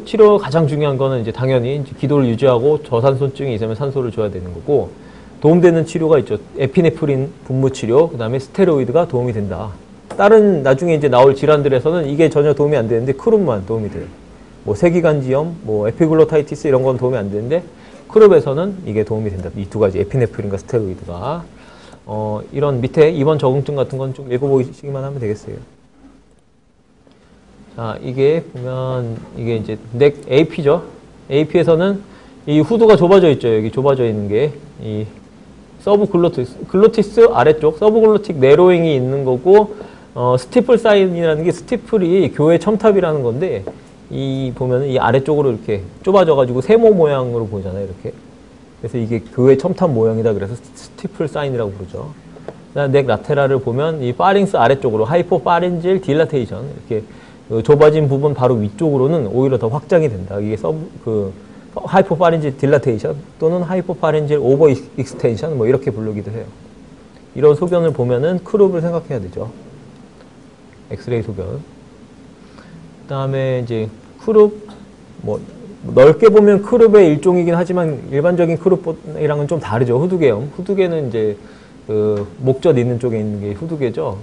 치료 가장 중요한 거는 이제 당연히 이제 기도를 유지하고 저산소증이 있으면 산소를 줘야 되는 거고, 도움되는 치료가 있죠. 에피네프린 분무 치료, 그 다음에 스테로이드가 도움이 된다. 다른 나중에 이제 나올 질환들에서는 이게 전혀 도움이 안 되는데 크룹만 도움이 돼요. 뭐 세기관지염, 뭐 에피글로타이티스 이런 건 도움이 안 되는데 크룹에서는 이게 도움이 된다. 이 두 가지 에피네프린과 스테로이드가. 이런 밑에 입원 적응증 같은 건 좀 읽어보시기만 하면 되겠어요. 자, 이게 보면 이게 이제 넥 AP죠. AP에서는 이 후두가 좁아져 있죠. 여기 좁아져 있는 게 이 서브 글로티스 아래쪽 서브글로틱 내로잉이 있는 거고, 스티플 사인이라는 게 스티플이 교회 첨탑이라는 건데, 이 보면은 이 아래쪽으로 이렇게 좁아져 가지고 세모 모양으로 보이잖아요. 이렇게. 그래서 이게 교회 첨탑 모양이다. 그래서 스티플 사인이라고 부르죠. 넥 라테랄을 보면 이 파링스 아래쪽으로 하이포파렌질 딜라테이션, 이렇게 좁아진 부분 바로 위쪽으로는 오히려 더 확장이 된다. 이게 하이포파렌질 딜라테이션 또는 하이포파렌질 오버 익스텐션 뭐 이렇게 부르기도 해요. 이런 소견을 보면은 크룹을 생각해야 되죠. 엑스레이 소견. 그 다음에 이제 크룹, 뭐 넓게 보면 크룹의 일종이긴 하지만 일반적인 크룹이랑은 좀 다르죠. 후두개염. 후두개는 이제 그 목젖 있는 쪽에 있는 게 후두개죠.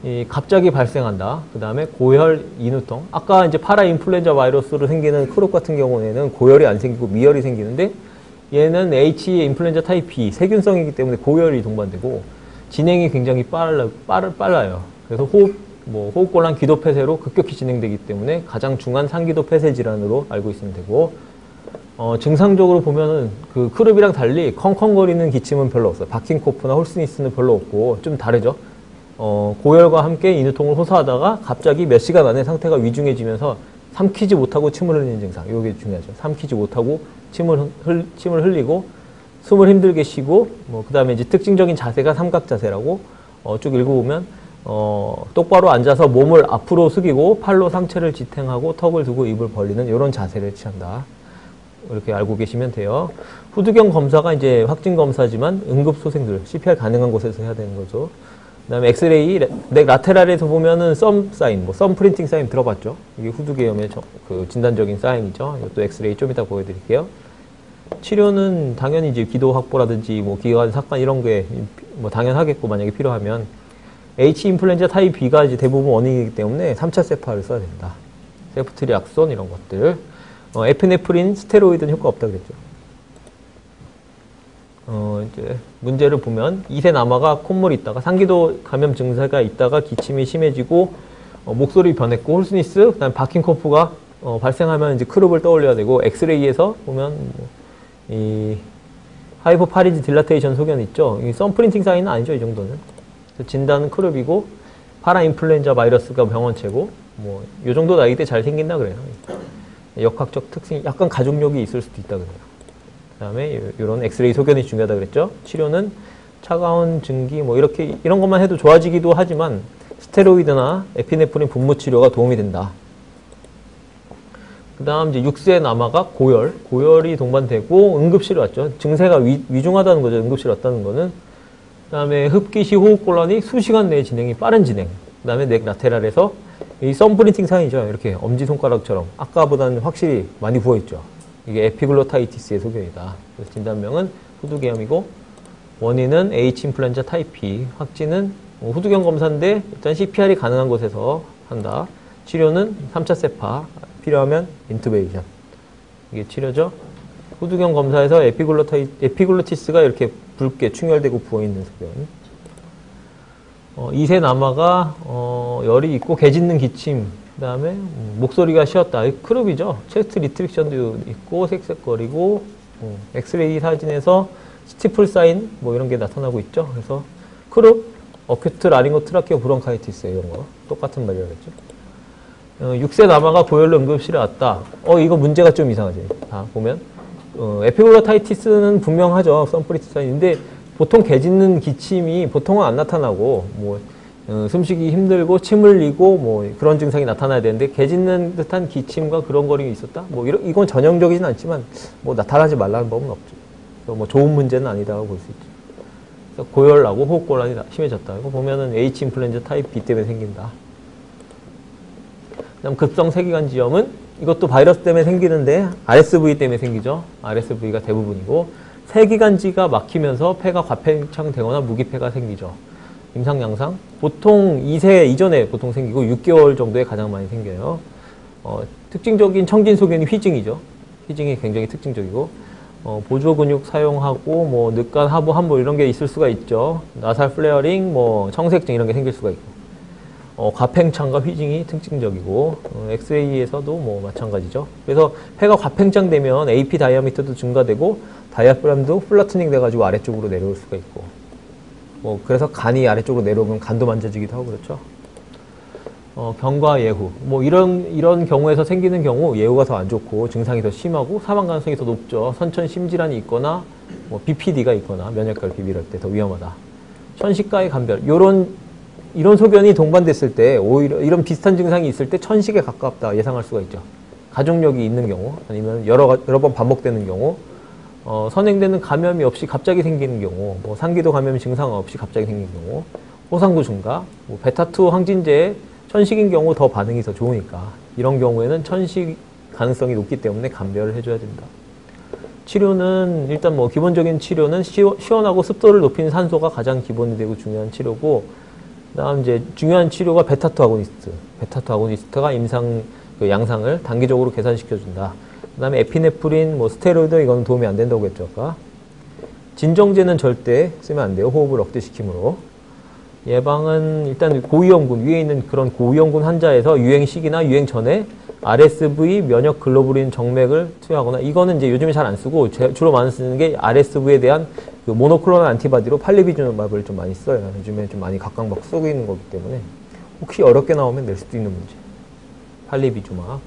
이 갑자기 발생한다. 그 다음에 고열 인후통. 아까 이제 파라인플루엔자 바이러스로 생기는 크롭 같은 경우에는 고열이 안 생기고 미열이 생기는데, 얘는 H 인플루엔자 타입 B 세균성이기 때문에 고열이 동반되고 진행이 굉장히 빨라요. 그래서 호흡곤란 기도 폐쇄로 급격히 진행되기 때문에 가장 중한 상기도 폐쇄 질환으로 알고 있으면 되고, 증상적으로 보면은 그 크롭이랑 달리 컹컹거리는 기침은 별로 없어요. 바킨코프나 홀스니스는 별로 없고 좀 다르죠. 고열과 함께 인후통을 호소하다가 갑자기 몇 시간 안에 상태가 위중해지면서 삼키지 못하고 침을 흘리는 증상. 이게 중요하죠. 삼키지 못하고 침을 흘리고 숨을 힘들게 쉬고, 그 다음에 이제 특징적인 자세가 삼각 자세라고, 쭉 읽어보면, 똑바로 앉아서 몸을 앞으로 숙이고 팔로 상체를 지탱하고 턱을 두고 입을 벌리는 이런 자세를 취한다. 이렇게 알고 계시면 돼요. 후두경 검사가 이제 확진 검사지만 응급소생들, CPR 가능한 곳에서 해야 되는 거죠. 그 다음에 엑스레이, 넥 라테랄에서 보면은 썸 사인, 썸 프린팅 사인 들어봤죠? 이게 후두계염의 그 진단적인 사인이죠. 이것도 엑스레이 좀 이따 보여드릴게요. 치료는 당연히 이제 기도 확보라든지 뭐 기관 삭반 이런 게 뭐 당연하겠고, 만약에 필요하면 H 인플루엔자 타입 B가 이제 대부분 원인이기 때문에 3차 세파를 써야 된다. 세프트리악손 이런 것들. 에피네프린, 스테로이드는 효과 없다 그랬죠. 이제 문제를 보면 2세 남아가 콧물이 있다가 상기도 감염 증세가 있다가 기침이 심해지고 목소리 변했고 홀스니스, 그다음에 바킨코프가 발생하면 이제 크룹을 떠올려야 되고, 엑스레이에서 보면 이 하이포파리지 딜라테이션 소견 있죠. 이 썸프린팅 사인은 아니죠, 이 정도는. 진단은 크룹이고 파라인플루엔자 바이러스가 병원체고, 뭐 이 정도 나이 때 잘 생긴다 그래요. 역학적 특징, 약간 가족력이 있을 수도 있다 그래요. 그 다음에 이런 엑스레이 소견이 중요하다 그랬죠. 치료는 차가운 증기 뭐 이런 것만 해도 좋아지기도 하지만 스테로이드나 에피네프린 분무 치료가 도움이 된다. 그 다음 이제 6세 남아가 고열이 동반되고 응급실에 왔죠. 증세가 위중하다는 거죠. 응급실에 왔다는 거는. 그 다음에 흡기 시 호흡곤란이 수시간 내에 진행이 빠른 진행. 그 다음에 넥 라테랄에서 이 썸프린팅 사인이죠. 이렇게 엄지손가락처럼 아까보다는 확실히 많이 부어있죠. 이게 에피글로타이티스의 소견이다. 그래서 진단명은 후두계염이고, 원인은 H 인플루엔자 타입 B, 확진은 후두경 검사인데 일단 CPR이 가능한 곳에서 한다. 치료는 3차 세파, 필요하면 인투베이션. 이게 치료죠. 후두경 검사에서 에피글로티스가 이렇게 붉게 충혈되고 부어있는 소견. 2세 남아가 열이 있고 개짖는 기침, 그 다음에 목소리가 쉬었다. 크룹이죠. 체스트 리트릭션도 있고 색색거리고, 엑스레이 사진에서 스티플 사인 뭐 이런 게 나타나고 있죠. 그래서 크룹, 어큐트 라링고 트라케오 브론카이티스 이런 거 똑같은 말이라겠죠. 6세 남아가 고열로 응급실에 왔다. 이거 문제가 좀 이상하지. 보면 에피글로타이티스는 분명하죠. 썸프리티 사인인데 보통 개짖는 기침이 보통은 안 나타나고, 뭐 숨쉬기 힘들고 침 흘리고 뭐 그런 증상이 나타나야 되는데, 개짖는 듯한 기침과 그런 거림이 있었다. 뭐 이건 전형적이진 않지만 뭐 나타나지 말라는 법은 없죠. 그래서 뭐 좋은 문제는 아니다고 볼 수 있죠. 그래서 고열나고 호흡곤란이 심해졌다. 이거 보면은 H 인플루엔자 타입 B 때문에 생긴다. 그다음 급성 세기관지염은 이것도 바이러스 때문에 생기는데 RSV 때문에 생기죠. RSV가 대부분이고 세기관지가 막히면서 폐가 과팽창되거나 무기폐가 생기죠. 임상 양상 보통 2세 이전에 보통 생기고 6개월 정도에 가장 많이 생겨요. 특징적인 청진 소견이 휘징이죠. 휘징이 굉장히 특징적이고 보조 근육 사용하고 뭐 늑간 하부 함몰 이런 게 있을 수가 있죠. 나살 플레어링, 뭐 청색증 이런 게 생길 수가 있고 과팽창과 휘징이 특징적이고 엑스레이에서도 뭐 마찬가지죠. 그래서 폐가 과팽창되면 AP 다이아미터도 증가되고 다이아프램도 플라트닝 돼가지고 아래쪽으로 내려올 수가 있고 그래서 간이 아래쪽으로 내려오면 간도 만져지기도 하고 그렇죠. 경과 예후 뭐 이런 경우에서 생기는 경우 예후가 더 안 좋고 증상이 더 심하고 사망 가능성이 더 높죠. 선천 심질환이 있거나 뭐 BPD가 있거나 면역결 비비럴 때 더 위험하다. 천식과의 간별 이런 소견이 동반됐을 때 오히려 이런 비슷한 증상이 있을 때 천식에 가깝다 예상할 수가 있죠. 가족력이 있는 경우 아니면 여러 번 반복되는 경우 선행되는 감염이 없이 갑자기 생기는 경우 뭐 상기도 감염 증상 없이 갑자기 생기는 경우 호상구 증가 베타2 항진제에 천식인 경우 더 반응이 더 좋으니까 이런 경우에는 천식 가능성이 높기 때문에 감별을 해줘야 된다. 치료는 일단 뭐 기본적인 치료는 시원하고 습도를 높이는 산소가 가장 기본이 되고 중요한 치료고 그다음 이제 중요한 치료가 베타2 아고니스트. 베타2 아고니스트가 임상 양상을 단기적으로 개선시켜준다. 그다음에 에피네프린, 뭐 스테로이드 이건 도움이 안 된다고 했죠 아까. 진정제는 절대 쓰면 안 돼요. 호흡을 억제시킴으로. 예방은 일단 고위험군, 위에 있는 그런 고위험군 환자에서 유행 시기나 유행 전에 RSV 면역 글로불린 정맥을 투여하거나 이거는 이제 요즘에 잘 안 쓰고 주로 많이 쓰는 게 RSV에 대한 그 모노클로널 안티바디로 팔리비주마브를 좀 많이 써요. 요즘에 좀 많이 각광받고 쓰고 있는 거기 때문에 혹시 어렵게 나오면 낼 수도 있는 문제. 팔리비주마브.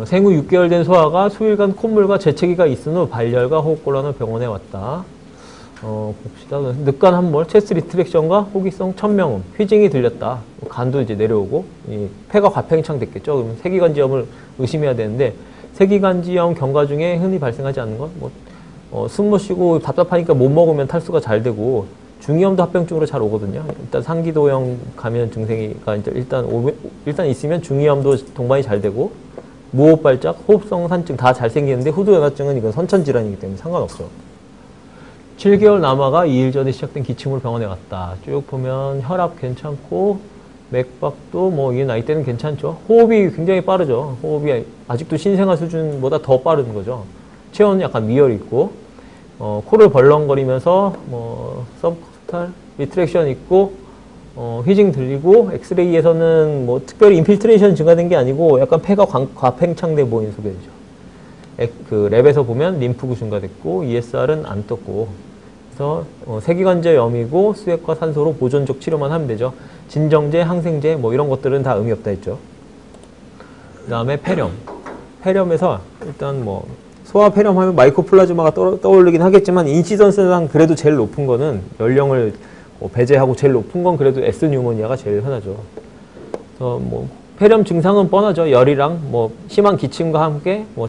생후 6개월 된 소아가 수일간 콧물과 재채기가 있은 후 발열과 호흡곤란으로 병원에 왔다. 봅시다. 늑간 함몰, 체스트 리트렉션과 호기성 천명음, 휘징이 들렸다. 간도 이제 내려오고, 폐가 과팽창 됐겠죠. 그러면 세기관지염을 의심해야 되는데, 세기관지염 경과 중에 흔히 발생하지 않는 건, 숨 못 쉬고 답답하니까 못 먹으면 탈수가 잘 되고, 중이염도 합병증으로 잘 오거든요. 일단 상기도형 감염 증세가 일단 있으면 중이염도 동반이 잘 되고, 무호흡 발작, 호흡성 산증 다 잘 생기는데, 후두연화증은 이건 선천질환이기 때문에 상관없죠. 7개월 남아가 2일 전에 시작된 기침으로 병원에 갔다. 쭉 보면 혈압 괜찮고 맥박도 뭐 이 나이 때는 괜찮죠. 호흡이 굉장히 빠르죠. 호흡이 아직도 신생아 수준보다 더 빠른 거죠. 체온은 약간 미열이 있고 코를 벌렁거리면서 뭐 서브코스탈 리트렉션 있고 휘징 들리고 엑스레이에서는 뭐 특별히 인필트레이션 증가된 게 아니고 약간 폐가 과팽창돼 보이는 소견이죠. 그 랩에서 보면 림프구 증가됐고 ESR은 안 떴고 그래서 세기관지염이고 수액과 산소로 보존적 치료만 하면 되죠. 진정제, 항생제 뭐 이런 것들은 다 의미 없다 했죠. 그 다음에 폐렴. 폐렴에서 일단 뭐 소아 폐렴 하면 마이코플라즈마가 떠오르긴 하겠지만 인시던스상 그래도 제일 높은 거는 연령을 배제하고 제일 높은 건 그래도 S 뉴모니아가 제일 흔하죠. 그래서 뭐 폐렴 증상은 뻔하죠. 열이랑 뭐 심한 기침과 함께 뭐